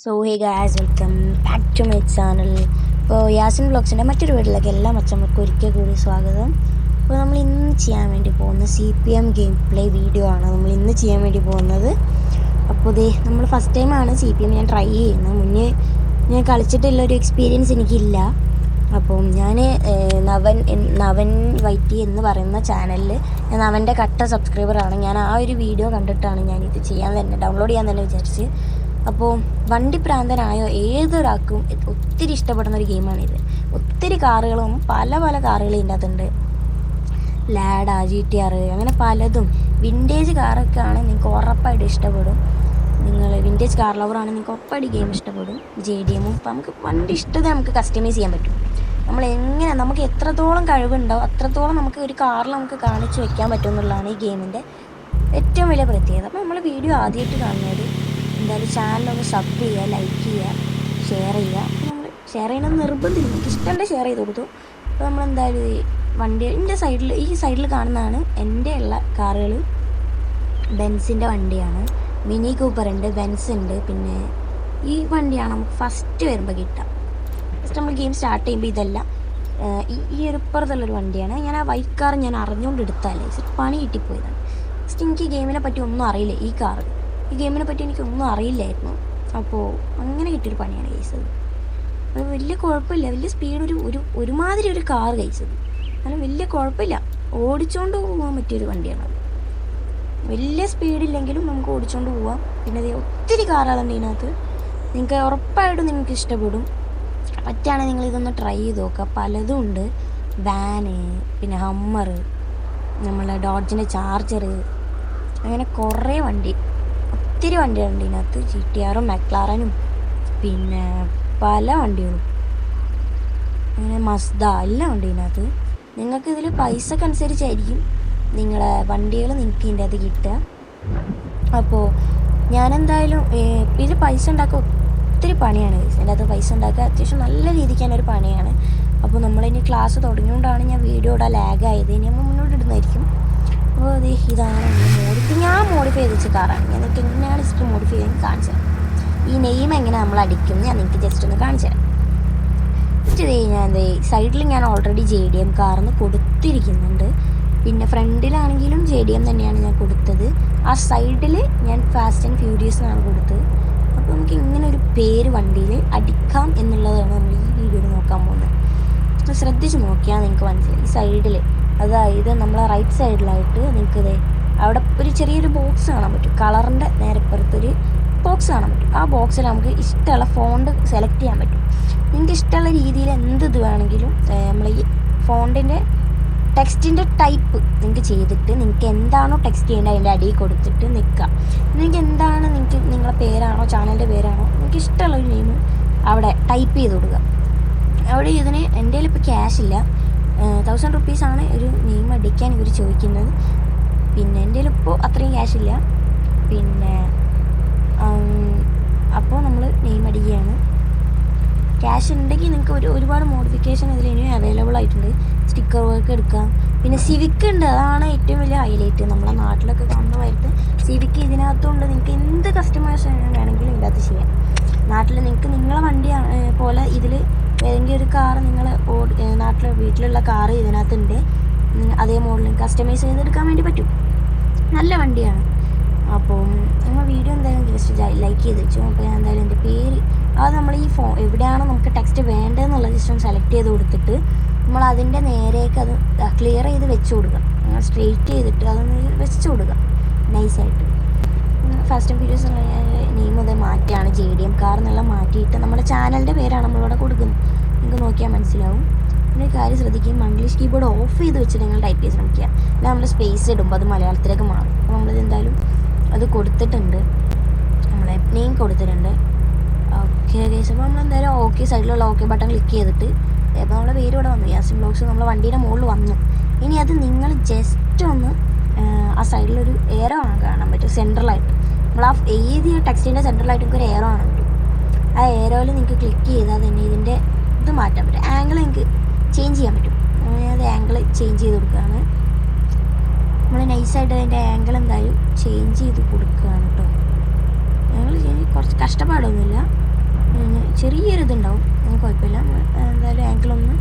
So hey guys, welcome back to my channel. ഇപ്പോൾ യാസിൻ വ്ളോഗ്സിൻ്റെ മറ്റൊരു വീട്ടിലേക്ക് എല്ലാ മച്ചന്മാർക്കും ഒരിക്കൽ കൂടി സ്വാഗതം. അപ്പോൾ നമ്മൾ ഇന്ന് ചെയ്യാൻ വേണ്ടി പോകുന്ന CPM ഗെയിം പ്ലേ വീഡിയോ ആണ് നമ്മൾ ഇന്ന് ചെയ്യാൻ വേണ്ടി പോകുന്നത്. അപ്പോൾ നമ്മൾ ഫസ്റ്റ് ടൈമാണ് CPM ഞാൻ ട്രൈ ചെയ്യുന്നത്. മുന്നേ ഞാൻ കളിച്ചിട്ടുള്ളൊരു എക്സ്പീരിയൻസ് എനിക്കില്ല. അപ്പോൾ ഞാൻ നവൻ വൈറ്റി എന്ന് പറയുന്ന ചാനലിൽ ഞാൻ അവൻ്റെ കട്ട സബ്സ്ക്രൈബറാണ്. ഞാൻ ആ ഒരു വീഡിയോ കണ്ടിട്ടാണ് ഞാനിത് ഡൗൺലോഡ് ചെയ്യാൻ തന്നെ വിചാരിച്ച്. അപ്പോൾ വണ്ടി പ്രാന്തനായോ ഏതൊരാൾക്കും ഒത്തിരി ഇഷ്ടപ്പെടുന്ന ഒരു ഗെയിമാണിത്. ഒത്തിരി കാറുകളും പല കാറുകൾ ഇതിൻ്റെ അകത്തുണ്ട്. ലാഡ, GTR അങ്ങനെ പലതും. വിൻറ്റേജ് കാറൊക്കെ ആണ് നിങ്ങൾക്ക് ഉറപ്പായിട്ട് ഇഷ്ടപ്പെടും. നിങ്ങൾ വിൻറ്റേജ് കാർ ലവറാണെങ്കിൽ നിങ്ങൾക്ക് ഉറപ്പായിട്ട് ഗെയിം ഇഷ്ടപ്പെടും. JDM ഇപ്പോൾ നമുക്ക് വണ്ടി ഇഷ്ടത്തെ നമുക്ക് കസ്റ്റമൈസ് ചെയ്യാൻ പറ്റും. നമുക്ക് എത്രത്തോളം കഴിവുണ്ടാവും അത്രത്തോളം നമുക്ക് ഒരു കാറിൽ നമുക്ക് കാണിച്ചു വെക്കാൻ പറ്റും എന്നുള്ളതാണ് ഈ ഗെയിമിൻ്റെ ഏറ്റവും വലിയ പ്രത്യേകത. അപ്പോൾ നമ്മൾ വീഡിയോ ആദ്യമായിട്ട് കാണുന്നത് എന്തായാലും ചാനലൊന്ന് സബ് ചെയ്യുക, ലൈക്ക് ചെയ്യുക, ഷെയർ ചെയ്യുക. അപ്പോൾ നമ്മൾ ഷെയർ ചെയ്യണമെന്ന് നിർബന്ധമില്ല, എനിക്ക് ഇഷ്ടമുണ്ട് ഷെയർ ചെയ്ത് കൊടുത്തു. അപ്പോൾ നമ്മളെന്തായാലും ഈ സൈഡിൽ കാണുന്നതാണ് എൻ്റെ ഉള്ള കാറുകൾ. ബെൻസിൻ്റെ വണ്ടിയാണ്, മിനി കൂപ്പർ ഉണ്ട്, ബെൻസ് ഉണ്ട്. പിന്നെ ഈ വണ്ടിയാണ് നമുക്ക് ഫസ്റ്റ് വരുമ്പോൾ കിട്ടുക. ഫസ്റ്റ് നമ്മൾ ഗെയിം സ്റ്റാർട്ട് ചെയ്യുമ്പോൾ ഇതല്ല, ഈ ഒരു ഇപ്പുറത്തുള്ളൊരു വണ്ടിയാണ്. ഞാൻ ആ വൈറ്റ് കാർ ഞാൻ അറിഞ്ഞുകൊണ്ട് എടുത്താലേ പണി കിട്ടിപ്പോയതാണ്. ഫസ്റ്റ് എനിക്ക് ഈ ഗെയിമിനെ പറ്റി ഒന്നും അറിയില്ല. ഈ ഗെയിമിനെ പറ്റി എനിക്കൊന്നും അറിയില്ലായിരുന്നു. അപ്പോൾ അങ്ങനെ കിട്ടിയൊരു പണിയാണ് കഴിച്ചത്. അത് വലിയ കുഴപ്പമില്ല, വലിയ സ്പീഡ് ഒരുമാതിരി ഒരു കാർ കഴിച്ചത്. അങ്ങനെ വലിയ കുഴപ്പമില്ല, ഓടിച്ചുകൊണ്ട് പോകാൻ പറ്റിയൊരു വണ്ടിയാണ്. വലിയ സ്പീഡില്ലെങ്കിലും നമുക്ക് ഓടിച്ചുകൊണ്ട് പോവാം. പിന്നെ ഒത്തിരി കാറുകളുണ്ട് ഇതിനകത്ത്, നിങ്ങൾക്ക് ഉറപ്പായിട്ടും നിങ്ങൾക്ക് ഇഷ്ടപ്പെടും. പറ്റുകയാണെങ്കിൽ നിങ്ങളിതൊന്ന് ട്രൈ ചെയ്ത് നോക്കുക. പലതും ഉണ്ട്. വാന്, പിന്നെ ഹമ്മർ, നമ്മളെ ഡോഡ്ജിൻ്റെ ചാർജർ, അങ്ങനെ കുറേ ഒത്തിരി വണ്ടികളുണ്ട് ഇതിനകത്ത്. GTRും മെക്ലാറനും പിന്നെ പല വണ്ടികളും, അങ്ങനെ മസ്ദ എല്ലാം ഉണ്ട് ഇതിനകത്ത്. നിങ്ങൾക്ക് ഇതിൽ പൈസക്കനുസരിച്ചായിരിക്കും നിങ്ങളെ വണ്ടികൾ നിങ്ങൾക്ക് ഇതിൻ്റെ അത് കിട്ടുക. അപ്പോൾ ഞാനെന്തായാലും ഇതിൽ പൈസ ഉണ്ടാക്കുക ഒത്തിരി പണിയാണ്. ഇതിൻ്റെ അത് പൈസ ഉണ്ടാക്കുക അത്യാവശ്യം നല്ല രീതിക്കാനൊരു പണിയാണ്. അപ്പോൾ നമ്മളിനി ക്ലാസ് തുടങ്ങിയോണ്ടാണ് ഞാൻ വീഡിയോ ഇടാൻ ലാഗായത്. ഇനി നമ്മൾ മുന്നോട്ട് ഇടുന്നതായിരിക്കും. അപ്പോൾ ഇതാണ് ഞാൻ മോഡിഫൈ ചെയ്ത് വെച്ച കാറാണ്. ഞാൻ നിങ്ങൾക്ക് എങ്ങനെയാണ് ജസ്റ്റ് മോഡിഫൈ ചെയ്യാൻ കാണിച്ചു തരാം. ഈ നെയിം എങ്ങനെ നമ്മൾ അടിക്കും ഞാൻ നിങ്ങൾക്ക് ജസ്റ്റ് ഒന്ന് കാണിച്ചു തരാം. ഞാൻ സൈഡിൽ ഞാൻ ഓൾറെഡി JDM കാർന്ന് കൊടുത്തിരിക്കുന്നുണ്ട്. പിന്നെ ഫ്രണ്ടിലാണെങ്കിലും JDM തന്നെയാണ് ഞാൻ കൊടുത്തത്. ആ സൈഡിൽ ഞാൻ ഫാസ്റ്റ് ആൻഡ് ഫ്യൂരിയസ് എന്നാണ് കൊടുത്തത്. അപ്പോൾ നമുക്ക് ഇങ്ങനെ ഒരു പേര് വണ്ടിയിൽ അടിക്കാം എന്നുള്ളതാണ് നമ്മൾ ഈ വീഡിയോയിൽ നോക്കാൻ പോകുന്നത്. ശ്രദ്ധിച്ച് നോക്കിയാൽ നിങ്ങൾക്ക് മനസ്സിലായി. ഈ സൈഡിൽ, അതായത് നമ്മളെ റൈറ്റ് സൈഡിലായിട്ട് നിങ്ങൾക്ക് അവിടെ ഒരു ചെറിയൊരു ബോക്സ് കാണാൻ പറ്റും. കളറിൻ്റെ നേരെപ്പുറത്തൊരു ബോക്സ് കാണാൻ പറ്റും. ആ ബോക്സിൽ നമുക്ക് ഇഷ്ടമുള്ള ഫോണ്ട് സെലക്ട് ചെയ്യാൻ പറ്റും. നിങ്ങൾക്ക് ഇഷ്ടമുള്ള രീതിയിൽ ഇത് വേണമെങ്കിലും നമ്മൾ ഈ ഫോണ്ടിൻ്റെ ടെക്സ്റ്റിൻ്റെ ടൈപ്പ് നിങ്ങൾക്ക് ചെയ്തിട്ട് നിങ്ങൾക്ക് എന്താണോ ടെക്സ്റ്റ് ചെയ്യേണ്ടത് അതിൻ്റെ അടിയിൽ കൊടുത്തിട്ട് നിൽക്കുക. നിങ്ങൾക്ക് എന്താണ് നിങ്ങളെ പേരാണോ ചാനലിൻ്റെ പേരാണോ നിങ്ങൾക്ക് ഇഷ്ടമുള്ള ഒരു നെയിം അവിടെ ടൈപ്പ് ചെയ്ത് കൊടുക്കുക. അവിടെ ഇതിന് എൻ്റെ കയ്യിൽ ഇപ്പോൾ ക്യാഷ് ഇല്ല, 1000 റുപ്പീസാണ് ഒരു നെയിം അടിക്കാൻ ഇവർ ചോദിക്കുന്നത്. പിന്നെ എൻ്റെ കയ്യിൽ ഇപ്പോൾ അത്രയും ക്യാഷില്ല. പിന്നെ അപ്പോൾ നമ്മൾ നെയിം അടിക്കുകയാണ്. ക്യാഷ് ഉണ്ടെങ്കിൽ നിങ്ങൾക്ക് ഒരുപാട് മോഡിഫിക്കേഷൻ ഇതിൽ ഇനിയും അവൈലബിൾ ആയിട്ടുണ്ട്. സ്റ്റിക്കർ വർക്ക് എടുക്കാം. പിന്നെ സിവിക്ക് ഉണ്ട്, അതാണ് ഏറ്റവും വലിയ ഹൈലൈറ്റ്. നമ്മളെ നാട്ടിലൊക്കെ കാണുന്നതായിട്ട് സിവിക്ക് ഇതിനകത്തുണ്ട്. നിങ്ങൾക്ക് എന്ത് കസ്റ്റമൈസ് വേണമെങ്കിലും ഇതിനകത്ത് ചെയ്യാം. നാട്ടിൽ നിങ്ങൾക്ക് നിങ്ങളെ വണ്ടി പോലെ ഇതിൽ ഏതെങ്കിലും ഒരു കാർ നാട്ടിലെ വീട്ടിലുള്ള കാറ് ഇതിനകത്തുണ്ട്. അതേ മോഡലിൽ കസ്റ്റമൈസ് ചെയ്തെടുക്കാൻ വേണ്ടി പറ്റും. നല്ല വണ്ടിയാണ്. അപ്പോൾ നമ്മൾ വീഡിയോ എന്തായാലും ജസ്റ്റ് ലൈക്ക് ചെയ്ത് വെച്ചു. അപ്പോൾ ഞാൻ എന്തായാലും എൻ്റെ പേര് നമ്മൾ ഈ എവിടെയാണോ നമുക്ക് ടെക്സ്റ്റ് വേണ്ടതെന്നുള്ള ജസ്റ്റ് ഒന്ന് സെലക്ട് ചെയ്ത് കൊടുത്തിട്ട് നമ്മൾ അതിൻ്റെ നേരേക്ക് അത് ക്ലിയർ ചെയ്ത് വെച്ച് കൊടുക്കുക. സ്ട്രെയിറ്റ് ചെയ്തിട്ട് അതൊന്ന് വെച്ച് കൊടുക്കുക നൈസായിട്ട്. ഫാസ്റ്റ് ആൻഡ് ഫ്യൂരിയസ് നെയിം അത് മാറ്റിയാണ് JDM കാർ എന്നുള്ള മാറ്റിയിട്ട് നമ്മുടെ ചാനലിൻ്റെ പേരാണ് നമ്മളിവിടെ കൊടുക്കുന്നത്. നിങ്ങൾക്ക് നോക്കിയാൽ മനസ്സിലാവും. പിന്നെ കാര്യം ശ്രദ്ധിക്കുകയും ഇംഗ്ലീഷ് കീബോർഡ് ഓഫ് ചെയ്ത് വെച്ചിട്ട് നിങ്ങൾ ടൈപ്പ് ചെയ്ത് ശ്രമിക്കുക. അല്ല നമ്മൾ സ്പേസ് ഇടുമ്പോൾ അത് മലയാളത്തിലേക്ക് മാറും. അപ്പോൾ നമ്മളിത് എന്തായാലും അത് കൊടുത്തിട്ടുണ്ട്, നമ്മളെ നെയിം കൊടുത്തിട്ടുണ്ട്. ഓക്കെ ഗൈസ്, അപ്പോൾ നമ്മളെന്തായാലും ഓക്കെ സൈഡിലുള്ള ഓക്കെ ബട്ടൺ ക്ലിക്ക് ചെയ്തിട്ട് അപ്പോൾ നമ്മളെ പേര് ഇവിടെ വന്നു, യാസിൻ വ്ളോഗ്സ് നമ്മളെ വണ്ടിയുടെ മുകളിൽ വന്നു. ഇനി അത് നിങ്ങൾ ജസ്റ്റ് ഒന്ന് ആ സൈഡിലൊരു ഏറോ കാണാൻ പറ്റും സെൻട്രലായിട്ട്. നമ്മൾ ആ എഴുതിയ ടെക്സ്റ്റിൻ്റെ സെൻട്രലായിട്ട് നിങ്ങൾക്ക് ഒരു ഏറോ കാണാൻ പറ്റും. ആ ഏറോയിൽ നിങ്ങൾക്ക് ക്ലിക്ക് ചെയ്താൽ തന്നെ ഇതിൻ്റെ ഇത് മാറ്റാൻ പറ്റും. ആംഗിൾ നിങ്ങൾക്ക് ചേഞ്ച് ചെയ്യാൻ പറ്റും. അത് ആംഗിൾ ചേഞ്ച് ചെയ്ത് കൊടുക്കുകയാണ്. നമ്മൾ നൈസായിട്ട് അതിൻ്റെ ആംഗിൾ എന്തായാലും ചേഞ്ച് ചെയ്ത് കൊടുക്കുകയാണ് കേട്ടോ. ആംഗിൾ കുറച്ച് കഷ്ടപ്പാടൊന്നുമില്ല. ചെറിയൊരു ഇതുണ്ടാവും, കുഴപ്പമില്ല. എന്തായാലും ആങ്കിളൊന്ന്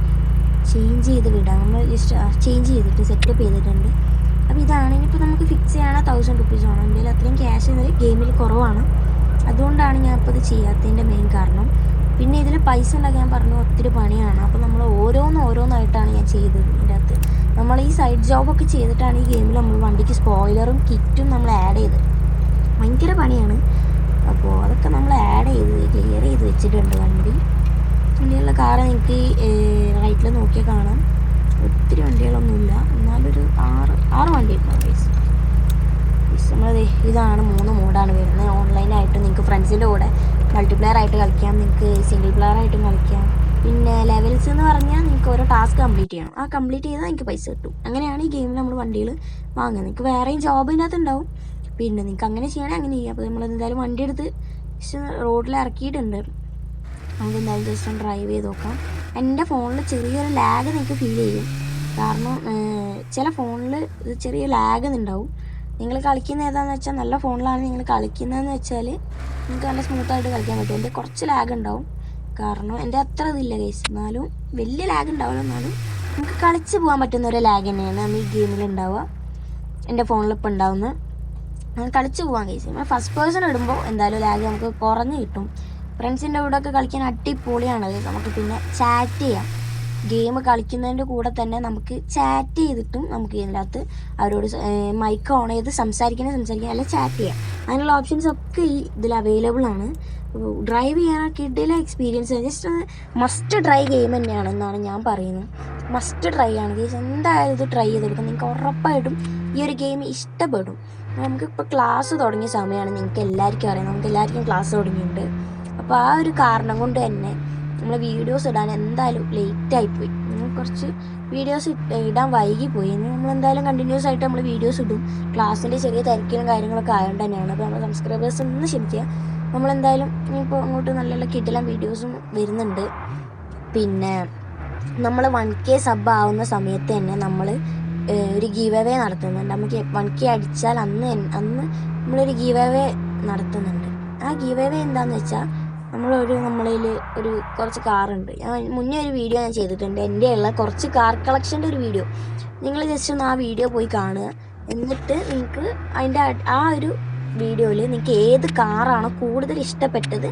ചേഞ്ച് ചെയ്ത് വിടാം. നമ്മൾ ജസ്റ്റ് ചേഞ്ച് ചെയ്തിട്ട് സെറ്റപ്പ് ചെയ്തിട്ടുണ്ട്. അപ്പോൾ ഇതാണ്. ഇനിയിപ്പോൾ നമുക്ക് ഫിക്സ് ചെയ്യണം 1000 റുപ്പീസ് വേണം. എൻ്റെ അത്രയും ക്യാഷ് ഗെയിമിൽ കുറവാണ്. അതുകൊണ്ടാണ് ഞാൻ ഇപ്പോൾ ഇത് ചെയ്യാത്തതിൻ്റെ മെയിൻ കാരണം. പിന്നെ ഇതിൽ പൈസ ഉണ്ടാക്കാൻ ഞാൻ പറഞ്ഞു ഒത്തിരി പണിയാണ്. അപ്പോൾ നമ്മൾ ഓരോന്നായിട്ടാണ് ഞാൻ ചെയ്തത്. ഇതിൻ്റെ അകത്ത് നമ്മൾ ഈ സൈഡ് ജോബൊക്കെ ചെയ്തിട്ടാണ് ഈ ഗെയിമിൽ നമ്മൾ വണ്ടിക്ക് സ്പോയിലറും കിറ്റും നമ്മൾ ആഡ് ചെയ്തത്. ഭയങ്കര പണിയാണ്. അപ്പോൾ അതൊക്കെ നമ്മൾ ആഡ് ചെയ്ത് ക്ലിയർ ചെയ്ത് വെച്ചിട്ടുണ്ട്. വണ്ടിയുള്ള കാറ് നിങ്ങൾക്ക് റൈറ്റിൽ നോക്കിയാൽ കാണാം. ഒത്തിരി വണ്ടികളൊന്നുമില്ല, എന്നാലൊരു ആറ് വണ്ടി ഉണ്ടാവും ഗൈസ്. നമ്മളത് ഇതാണ് 3 മോഡാണ് വരുന്നത്. ഓൺലൈനായിട്ട് നിങ്ങൾക്ക് ഫ്രണ്ട്സിൻ്റെ കൂടെ മൾട്ടിപ്ലെയർ ആയിട്ട് കളിക്കാം, നിങ്ങൾക്ക് സിംഗിൾ പ്ലെയർ ആയിട്ടും കളിക്കാം. പിന്നെ ലെവൽസ് എന്ന് പറഞ്ഞാൽ നിങ്ങൾക്ക് ഓരോ ടാസ്ക് കംപ്ലീറ്റ് ചെയ്യണം. ആ കംപ്ലീറ്റ് ചെയ്താൽ നിങ്ങൾക്ക് പൈസ കിട്ടും. അങ്ങനെയാണ് ഈ ഗെയിമിൽ നമ്മൾ വണ്ടികൾ വാങ്ങുന്നത്. നിങ്ങൾക്ക് വേറെയും ജോബ് ഇതിനകത്ത് ഉണ്ടാവും. പിന്നെ നിങ്ങൾക്ക് അങ്ങനെ ചെയ്യണമെങ്കിൽ അങ്ങനെ ചെയ്യാം. അപ്പോൾ നമ്മൾ എന്തായാലും വണ്ടി എടുത്ത് റോഡിൽ ഇറക്കിയിട്ടുണ്ട്. നമുക്ക് എന്തായാലും ജസ്റ്റ് ഒന്ന് ഡ്രൈവ് ചെയ്ത് നോക്കാം. എൻ്റെ ഫോണിൽ ചെറിയൊരു ലാഗ് നിങ്ങൾക്ക് ഫീൽ ചെയ്യും. കാരണം ചില ഫോണിൽ ചെറിയ ലാഗ് ഉണ്ടാവും. നിങ്ങൾ കളിക്കുന്ന ഏതാണെന്ന് വെച്ചാൽ നല്ല ഫോണിലാണ് നിങ്ങൾ കളിക്കുന്നതെന്ന് വെച്ചാൽ നിങ്ങൾക്ക് നല്ല സ്മൂത്തായിട്ട് കളിക്കാൻ പറ്റും. എൻ്റെ കുറച്ച് ലാഗ് ഉണ്ടാവും, കാരണം എൻ്റെ അത്ര ഇതില്ല ഗൈസ്. എന്നാലും വലിയ ലാഗ് ഉണ്ടാവില്ല, എന്നാലും നമുക്ക് കളിച്ച് പോകാൻ പറ്റുന്ന ഒരു ലാഗ് തന്നെയാണ് നമ്മൾ ഈ ഗെയിമിൽ ഉണ്ടാവുക. എൻ്റെ ഫോണിൽ ഇപ്പോൾ ഉണ്ടാവുന്നത് കളിച്ച് പോകാൻ ഗൈസ്. നമ്മൾ ഫസ്റ്റ് പേഴ്സൺ ഇടുമ്പോൾ എന്തായാലും ലാഗ് നമുക്ക് കുറഞ്ഞ് കിട്ടും. ഫ്രണ്ട്സിൻ്റെ കൂടെ ഒക്കെ കളിക്കാൻ അടിപൊളിയാണ് ഗൈസ്. നമുക്ക് പിന്നെ ചാറ്റ് ചെയ്യാം. ഗെയിം കളിക്കുന്നതിൻ്റെ കൂടെ തന്നെ നമുക്ക് ചാറ്റ് ചെയ്തിട്ടും നമുക്ക് ഇതിനകത്ത് അവരോട് മൈക്ക് ഓൺ ചെയ്ത് സംസാരിക്കാൻ അല്ല ചാറ്റ് ചെയ്യാം. അതിനുള്ള ഓപ്ഷൻസ് ഒക്കെ ഈ ഇതിൽ അവൈലബിൾ ആണ്. ഡ്രൈവ് ചെയ്യാനൊക്കെ കിട്ടിയ experience just must try game തന്നെയാണെന്നാണ് ഞാൻ പറയുന്നത്. മസ്റ്റ് ട്രൈ ആണ് ഗെയിംസ്. എന്തായാലും ഇത് ട്രൈ ചെയ്തെടുക്കാം. നിങ്ങൾക്ക് ഉറപ്പായിട്ടും ഈ ഒരു ഗെയിം ഇഷ്ടപ്പെടും. നമുക്കിപ്പോൾ ക്ലാസ് തുടങ്ങിയ സമയമാണ്, നിങ്ങൾക്ക് എല്ലാവർക്കും അറിയാം. നമുക്ക് എല്ലാവർക്കും ക്ലാസ് തുടങ്ങിയിട്ടുണ്ട്. അപ്പോൾ ആ ഒരു കാരണം കൊണ്ട് തന്നെ നമ്മൾ വീഡിയോസ് ഇടാൻ എന്തായാലും ലേറ്റായിപ്പോയി. കുറച്ച് വീഡിയോസ് ഇടാൻ വൈകിപ്പോയി. നമ്മളെന്തായാലും കണ്ടിന്യൂസ് ആയിട്ട് നമ്മൾ വീഡിയോസ് ഇടും. ക്ലാസ്സിൻ്റെ ചെറിയ തിരക്കിലും കാര്യങ്ങളൊക്കെ ആയതുകൊണ്ട് തന്നെയാണ്. അപ്പോൾ നമ്മൾ സബ്സ്ക്രൈബേഴ്സ് ഒന്ന് ക്ഷമിക്കുക. നമ്മളെന്തായാലും ഇപ്പോൾ അങ്ങോട്ട് നല്ല നല്ല കിടിലൻ വീഡിയോസും വരുന്നുണ്ട്. പിന്നെ നമ്മൾ 1K സബ് ആവുന്ന സമയത്ത് തന്നെ നമ്മൾ ഒരു ഗീവ് അവേ നടത്തുന്നുണ്ട്. നമുക്ക് 1K അടിച്ചാൽ അന്ന് നമ്മളൊരു ഗീവ് അവേ നടത്തുന്നുണ്ട്. ആ ഗീവ് അവേ എന്താണെന്ന് വെച്ചാൽ നമ്മളിൽ ഒരു കുറച്ച് കാറുണ്ട്. ഞാൻ മുന്നേ ഒരു വീഡിയോ ഞാൻ ചെയ്തിട്ടുണ്ട്, എൻ്റെ ഉള്ള കുറച്ച് കാർ കളക്ഷൻ്റെ ഒരു വീഡിയോ. നിങ്ങൾ ജസ്റ്റ് ഒന്ന് ആ വീഡിയോ പോയി കാണുക. എന്നിട്ട് നിങ്ങൾക്ക് അതിൻ്റെ ആ ഒരു വീഡിയോയിൽ നിങ്ങൾക്ക് ഏത് കാറാണോ കൂടുതൽ ഇഷ്ടപ്പെട്ടത്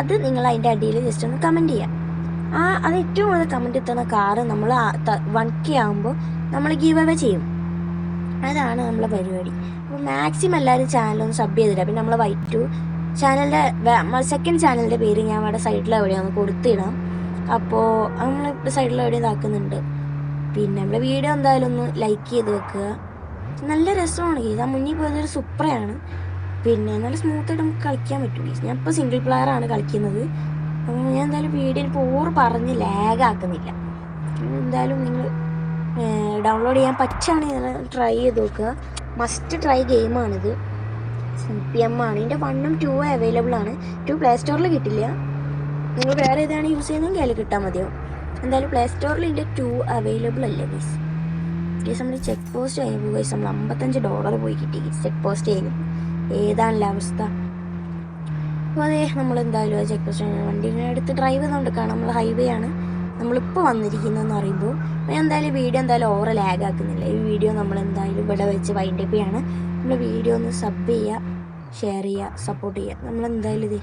അത് നിങ്ങൾ അതിൻ്റെ അടിയിൽ ജസ്റ്റ് ഒന്ന് കമൻറ്റ് ചെയ്യുക. അത് ഏറ്റവും കൂടുതൽ കമൻറ്റ് എത്തുന്ന കാറ് നമ്മൾ 1K ആകുമ്പോൾ നമ്മൾ ഗീവ് അവേ ചെയ്യും. അതാണ് നമ്മളെ പരിപാടി. അപ്പോൾ മാക്സിമം എല്ലാവരും ചാനലൊന്ന് സബ് ചെയ്തില്ല. പിന്നെ നമ്മൾ വൈറ്റ് ചാനലിൻ്റെ സെക്കൻഡ് ചാനലിൻ്റെ പേര് ഞാൻ അവിടെ സൈഡിൽ എവിടെയാണ് കൊടുത്തിടാം. അപ്പോൾ നമ്മൾ സൈഡിൽ എവിടെ ഇതാക്കുന്നുണ്ട്. പിന്നെ നമ്മുടെ വീഡിയോ എന്തായാലും ഒന്ന് ലൈക്ക് ചെയ്ത് വെക്കുക. നല്ല രസമാണ് ഗീസ്. ആ മുന്നിൽ പോയതൊരു സൂപ്പറാണ്. പിന്നെ നല്ല സ്മൂത്തായിട്ട് നമുക്ക് കളിക്കാൻ പറ്റും ഗീസ്. ഞാൻ ഇപ്പോൾ സിംഗിൾ പ്ലെയർ ആണ് കളിക്കുന്നത്. അപ്പോൾ ഞാൻ എന്തായാലും വീഡിയോ ഇപ്പോൾ പറഞ്ഞ് ലാഗ് ആക്കുന്നില്ല. എന്തായാലും നിങ്ങൾ ഡൗൺലോഡ് ചെയ്യാൻ പറ്റുകയാണെങ്കിൽ ട്രൈ ചെയ്ത് നോക്കുക. Must try ഗെയിമാണിത്. CPM ആണ്. ഇതിൻ്റെ 1ഉം 2ഉം അവൈലബിൾ ആണ്. 2 പ്ലേ സ്റ്റോറിൽ കിട്ടില്ല. നിങ്ങൾ വേറെ ഏതാണ് യൂസ് ചെയ്യുന്നതെങ്കിൽ അതിൽ കിട്ടാൽ മതിയോ. എന്തായാലും പ്ലേ സ്റ്റോറിൽ ഇതിൻ്റെ 2 അവൈലബിൾ അല്ലേ ഗൈസ്. നമ്മൾ ചെക്ക് പോസ്റ്റ് കഴിഞ്ഞപ്പോൾ ഗൈസ് നമ്മൾ $55 പോയി കിട്ടി ചെക്ക് പോസ്റ്റ് കഴിഞ്ഞു. ഏതാണല്ല അവസ്ഥ. അപ്പോൾ അതേ നമ്മളെന്തായാലും ആ ചെക്ക് പോസ്റ്റ് വണ്ടിനെ എടുത്ത് ഡ്രൈവ് ചെയ്തുകൊണ്ട് കാണാം. നമ്മൾ ഹൈവേ ആണ് നമ്മളിപ്പോൾ വന്നിരിക്കുന്നതെന്ന് പറയുമ്പോൾ. ഞാൻ എന്തായാലും വീഡിയോ എന്തായാലും ഓവർ ലാഗ് ആക്കുന്നില്ല. ഈ വീഡിയോ നമ്മളെന്തായാലും ഇവിടെ വെച്ച് വൈൻഡപ്പ് ചെയ്യാണ്. നമ്മൾ വീഡിയോ ഒന്ന് സബ് ചെയ്യുക, ഷെയർ ചെയ്യുക, സപ്പോർട്ട് ചെയ്യുക. നമ്മളെന്തായാലും ഇത്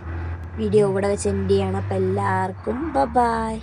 വീഡിയോ ഇവിടെ വെച്ച് എൻഡ് ചെയ്യണം. അപ്പോൾ എല്ലാവർക്കും ബൈ.